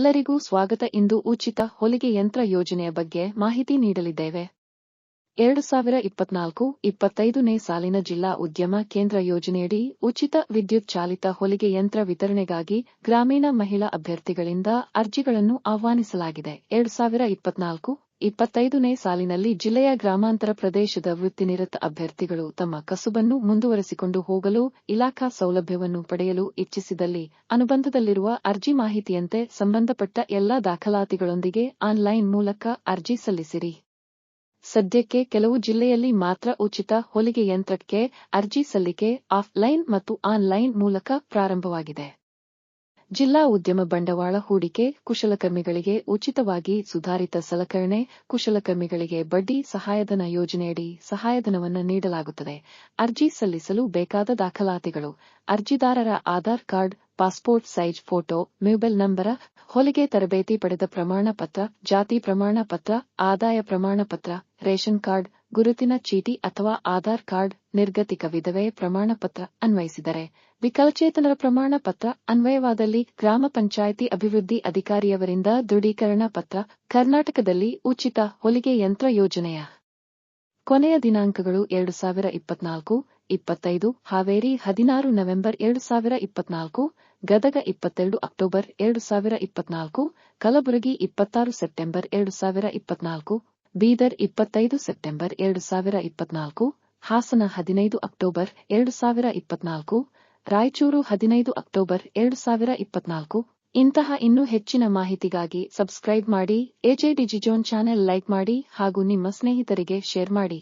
ಎಲ್ಲರಿಗೂ ಸ್ವಾಗತ. ಇಂದು ಉಚಿತ ಹೊಲಿಗೆ ಯಂತ್ರ ಯೋಜನೆಯ ಬಗ್ಗೆ ಮಾಹಿತಿ ನೀಡಲಿದ್ದೇವೆ. 2024-25ನೇ ಸಾಲಿನ ಜಿಲ್ಲಾ ಉದ್ಯಮ ಕೇಂದ್ರ ಯೋಜನೆಯಡಿ ಉಚಿತ ವಿದ್ಯುತ್ ಚಾಲಿತ ಹೊಲಿಗೆ ಯಂತ್ರ ವಿತರಣೆಗಾಗಿ ಗ್ರಾಮೀಣ ಮಹಿಳಾ ಅಭ್ಯರ್ಥಿಗಳಿಂದ ಅರ್ಜಿಗಳನ್ನು ಆಹ್ವಾನಿಸಲಾಗಿದೆ. 2024-25ನೇ ಸಾಲಿನಲ್ಲಿ ಜಿಲ್ಲೆಯ ಗ್ರಾಮಾಂತರ ಪ್ರದೇಶದ ವೃತ್ತಿನಿರತ ಅಭ್ಯರ್ಥಿಗಳು ತಮ್ಮ ಕಸುಬನ್ನು ಮುಂದುವರೆಸಿಕೊಂಡು ಹೋಗಲು ಇಲಾಖಾ ಸೌಲಭ್ಯವನ್ನು ಪಡೆಯಲು ಇಚ್ಛಿಸಿದಲ್ಲಿ ಅನುಬಂಧದಲ್ಲಿರುವ ಅರ್ಜಿ ಮಾಹಿತಿಯಂತೆ ಸಂಬಂಧಪಟ್ಟ ಎಲ್ಲಾ ದಾಖಲಾತಿಗಳೊಂದಿಗೆ ಆನ್ಲೈನ್ ಮೂಲಕ ಅರ್ಜಿ ಸಲ್ಲಿಸಿರಿ. ಸದ್ಯಕ್ಕೆ ಕೆಲವು ಜಿಲ್ಲೆಯಲ್ಲಿ ಮಾತ್ರ ಉಚಿತ ಹೊಲಿಗೆ ಯಂತ್ರಕ್ಕೆ ಅರ್ಜಿ ಸಲ್ಲಿಕೆ ಆಫ್ಲೈನ್ ಮತ್ತು ಆನ್ಲೈನ್ ಮೂಲಕ ಪ್ರಾರಂಭವಾಗಿದೆ. ಜಿಲ್ಲಾ ಉದ್ಯಮ ಬಂಡವಾಳ ಹೂಡಿಕೆ ಕುಶಲಕರ್ಮಿಗಳಿಗೆ ಉಚಿತವಾಗಿ ಸುಧಾರಿತ ಸಲಕರಣೆ ಕುಶಲಕರ್ಮಿಗಳಿಗೆ ಬಡ್ಡಿ ಸಹಾಯಧನ ಯೋಜನೆಯಡಿ ಸಹಾಯಧನವನ್ನು ನೀಡಲಾಗುತ್ತದೆ. ಅರ್ಜಿ ಸಲ್ಲಿಸಲು ಬೇಕಾದ ದಾಖಲಾತಿಗಳು: ಅರ್ಜಿದಾರರ Aadhaar card, passport size photo, mobile number, ಹೊಲಿಗೆ ತರಬೇತಿ ಪಡೆದ ಪ್ರಮಾಣ ಪತ್ರ, ಜಾತಿ ಪ್ರಮಾಣ ಪತ್ರ, ಆದಾಯ ಪ್ರಮಾಣ ಪತ್ರ, ರೇಷನ್ ಕಾರ್ಡ್, ಗುರುತಿನ ಚೀಟಿ ಅಥವಾ ಆಧಾರ್ ಕಾರ್ಡ್, ನಿರ್ಗತಿಕ ವಿಧವೆ ಪ್ರಮಾಣ ಪತ್ರ ಅನ್ವಯಿಸಿದರೆ, ವಿಕಲಚೇತನರ ಪ್ರಮಾಣ ಪತ್ರ ಅನ್ವಯವಾದಲ್ಲಿ ಗ್ರಾಮ ಪಂಚಾಯಿತಿ ಅಭಿವೃದ್ಧಿ ಅಧಿಕಾರಿಯವರಿಂದ ದೃಢೀಕರಣ ಪತ್ರ. ಕರ್ನಾಟಕದಲ್ಲಿ ಉಚಿತ ಹೊಲಿಗೆ ಯಂತ್ರ ಯೋಜನೆಯ ಕೊನೆಯ ದಿನಾಂಕಗಳು 2024-25 Haveri 16 November 2024, Gadag 22 October 2024, Kalaburagi 26 September 2024, Bidar 25 September 2024, Hassan 15 October 2024, Raichur 15 October 2024. ಇಂತಹ ಇನ್ನೂ ಹೆಚ್ಚಿನ ಮಾಹಿತಿಗಾಗಿ ಸಬ್ಸ್ಕ್ರೈಬ್ ಮಾಡಿ, ಎಜೆ ಡಿಜಿಜೋನ್ ಚಾನೆಲ್ ಲೈಕ್ ಮಾಡಿ ಹಾಗೂ ನಿಮ್ಮ ಸ್ನೇಹಿತರಿಗೆ ಶೇರ್ ಮಾಡಿ.